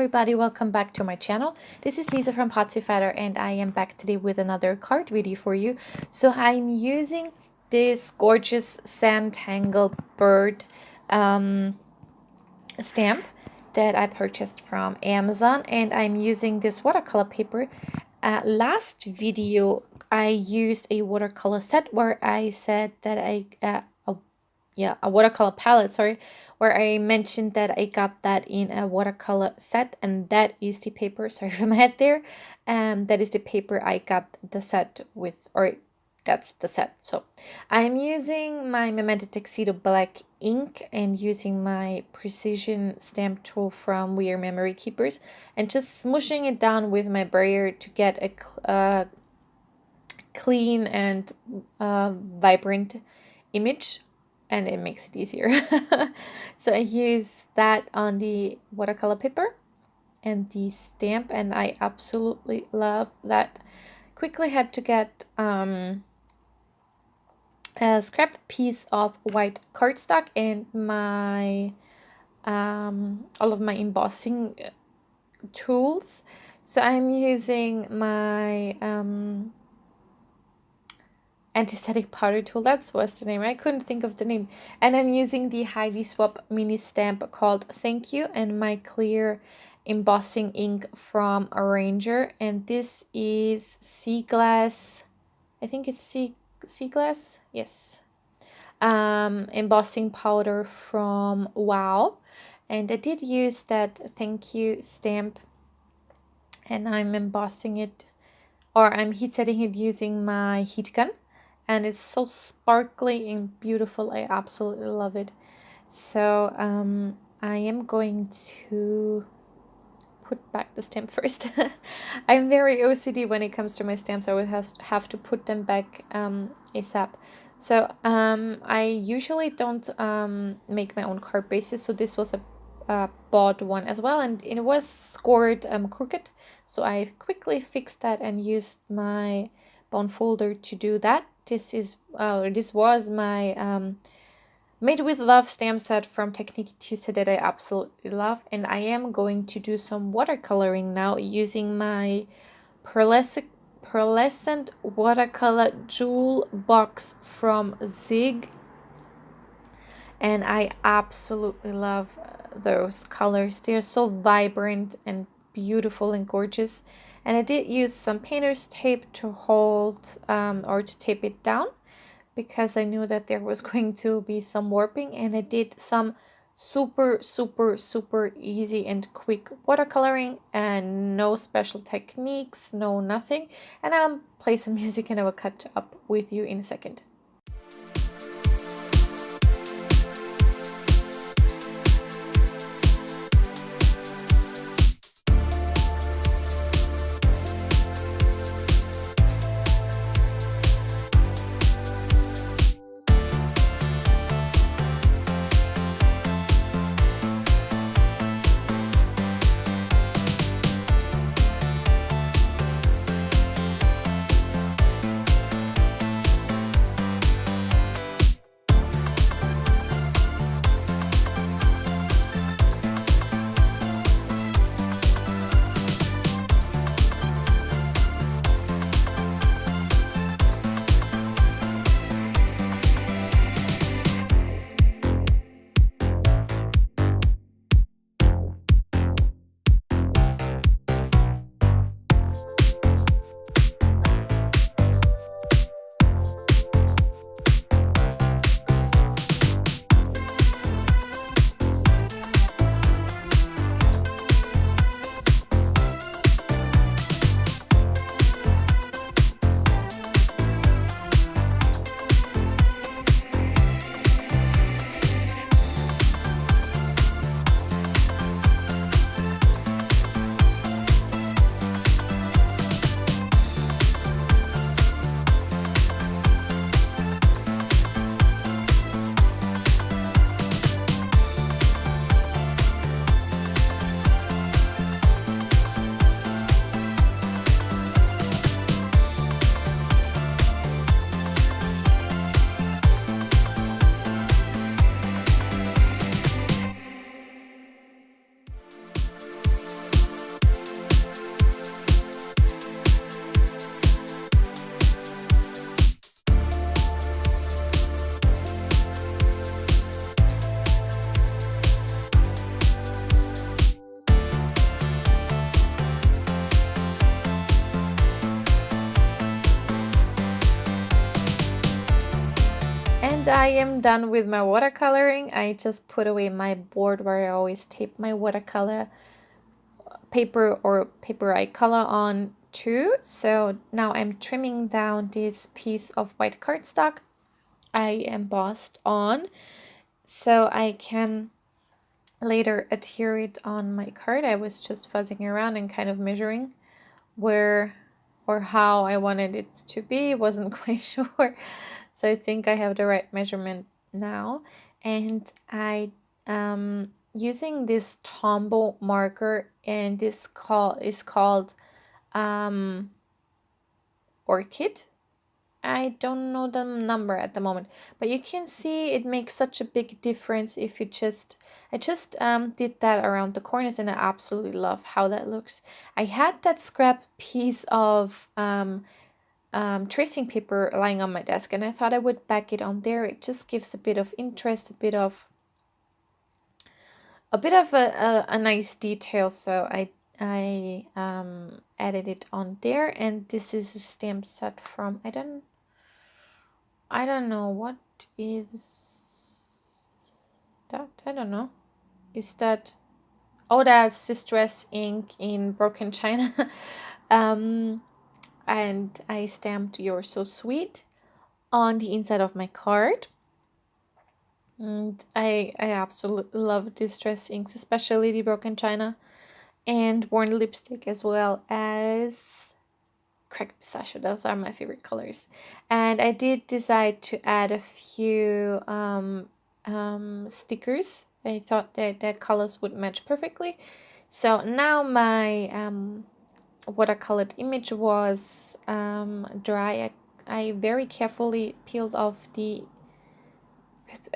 everybody, welcome back to my channel. This is Lisa from Potsiefighter and I am back today with another card video for you. So I'm using this gorgeous Sandtangle bird stamp that I purchased from Amazon, and I'm using this watercolor paper. Last video I used a watercolor set where I said that a watercolor palette, sorry, where I mentioned that I got that in a watercolor set, and that is the paper, sorry for my head there, that is the paper I got the set with, or that's the set. So I'm using my Memento Tuxedo black ink and using my precision stamp tool from We Are Memory Keepers, and just smushing it down with my brayer to get a clean and vibrant image, and it makes it easier. So I use that on the watercolor paper and the stamp, and I absolutely love that. Quickly had to get a scrap piece of white cardstock and my all of my embossing tools. So I'm using my anti-static powder tool, that's what's the name, I couldn't think of the name, and I'm using the Heidi Swap mini stamp called Thank You, and my clear embossing ink from Arranger, and this is Sea Glass, I think it's Sea Glass, yes, embossing powder from Wow. And I did use that Thank You stamp, and I'm embossing it, or I'm heat setting it using my heat gun, and it's so sparkly and beautiful. I absolutely love it. So I am going to put back the stamp first. I'm very OCD when it comes to my stamps. I would have to put them back ASAP. So I usually don't make my own card bases, so this was a bought one as well, and it was scored crooked, so I quickly fixed that and used my bone folder to do that. This was my Made with Love stamp set from Technique Tuesday that I absolutely love, and I am going to do some watercoloring now using my Pearlescent Watercolor Jewel box from Zig, and I absolutely love those colors. They're so vibrant and beautiful and gorgeous. And I did use some painter's tape to hold or to tape it down, because I knew that there was going to be some warping, and I did some super easy and quick watercoloring, and no special techniques, no nothing. And I'll play some music and I will catch up with you in a second. And I am done with my watercoloring. I just put away my board where I always tape my watercolor paper or paper I color on too. So now I'm trimming down this piece of white cardstock I embossed on so I can later adhere it on my card. I was just fuzzing around and kind of measuring where or how I wanted it to be. Wasn't quite sure. So I think I have the right measurement now. And I using this Tombow marker, and this is called Orchid. I don't know the number at the moment, but you can see it makes such a big difference if you I just did that around the corners, and I absolutely love how that looks. I had that scrap piece of tracing paper lying on my desk, and I thought I would back it on there. It just gives a bit of interest, a bit of a nice detail. So I added it on there, and this is a stamp set from I don't know what is that. I don't know. Is that? Oh, that's Distress ink in Broken China. And I stamped "You're So Sweet" on the inside of my card. And I absolutely love Distress inks, especially the Broken China, and Worn Lipstick, as well as Cracked Pistachio. Those are my favorite colors. And I did decide to add a few stickers. I thought that their colors would match perfectly. So now my watercolored image was dry. I very carefully peeled off the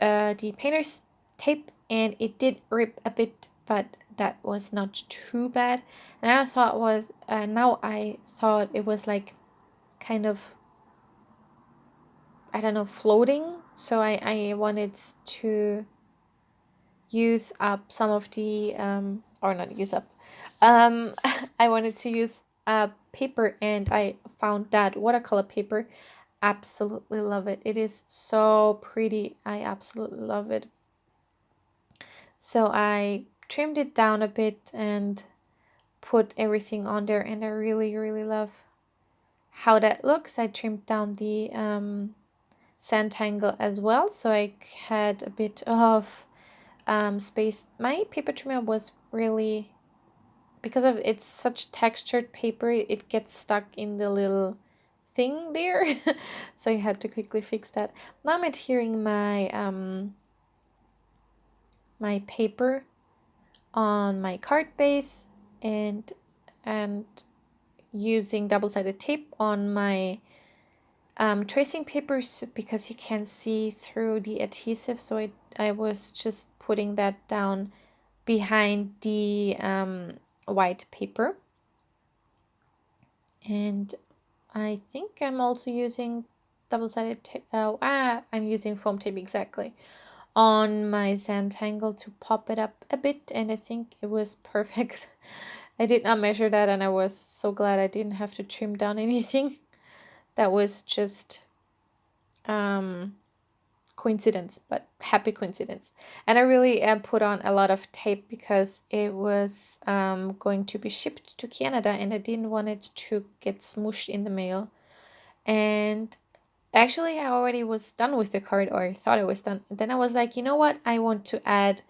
painter's tape, and it did rip a bit, but that was not too bad. And I thought was now I thought it was like kind of, I don't know, floating. So I wanted to use up some of the or not use up I wanted to use paper, and I found that watercolor paper. Absolutely love it. It is so pretty. I absolutely love it. So I trimmed it down a bit and put everything on there, and I really love how that looks. I trimmed down the Zentangle as well, so I had a bit of space. My paper trimmer was really, because of it's such textured paper, it gets stuck in the little thing there. So I had to quickly fix that. Now I'm adhering my my paper on my card base, and using double-sided tape on my tracing papers, because you can see through the adhesive. So I was just putting that down behind the white paper. And I think I'm also using double-sided tape. I'm using foam tape, exactly, on my Zentangle to pop it up a bit, and I think it was perfect. I did not measure that, and I was so glad I didn't have to trim down anything. That was just coincidence, but happy coincidence. And I really put on a lot of tape because it was going to be shipped to Canada, and I didn't want it to get smooshed in the mail. And actually, I already was done with the card, or I thought I was done. And then I was like, you know what? I want to add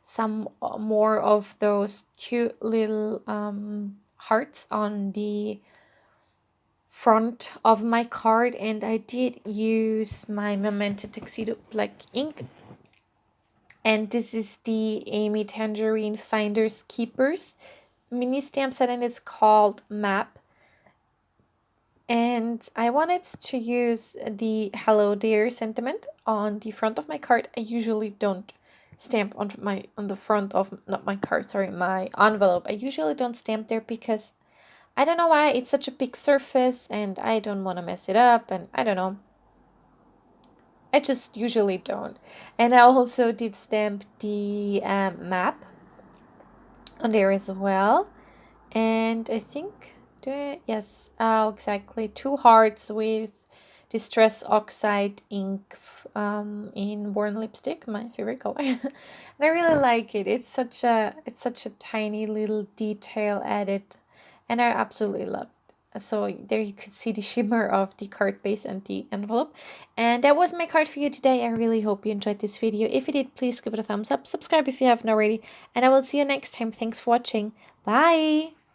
some more of those cute little hearts on the front of my card, and I did use my Memento Tuxedo Black ink, and this is the Amy Tangerine Finders Keepers mini stamp set, and it's called Map. And I wanted to use the Hello Dear sentiment on the front of my card. I usually don't stamp on the front of, not my card, sorry, my envelope. I usually don't stamp there because I don't know why. It's such a big surface, and I don't want to mess it up, and I don't know. I just usually don't. And I also did stamp the map on there as well. And I think, yes, exactly, 2 hearts with Distress Oxide ink in Born Lipstick, my favorite color. And I really like it. It's such a tiny little detail added, and I absolutely love it. So there you could see the shimmer of the card base and the envelope. And that was my card for you today. I really hope you enjoyed this video. If you did, please give it a thumbs up, subscribe if you haven't already, and I will see you next time. Thanks for watching. Bye!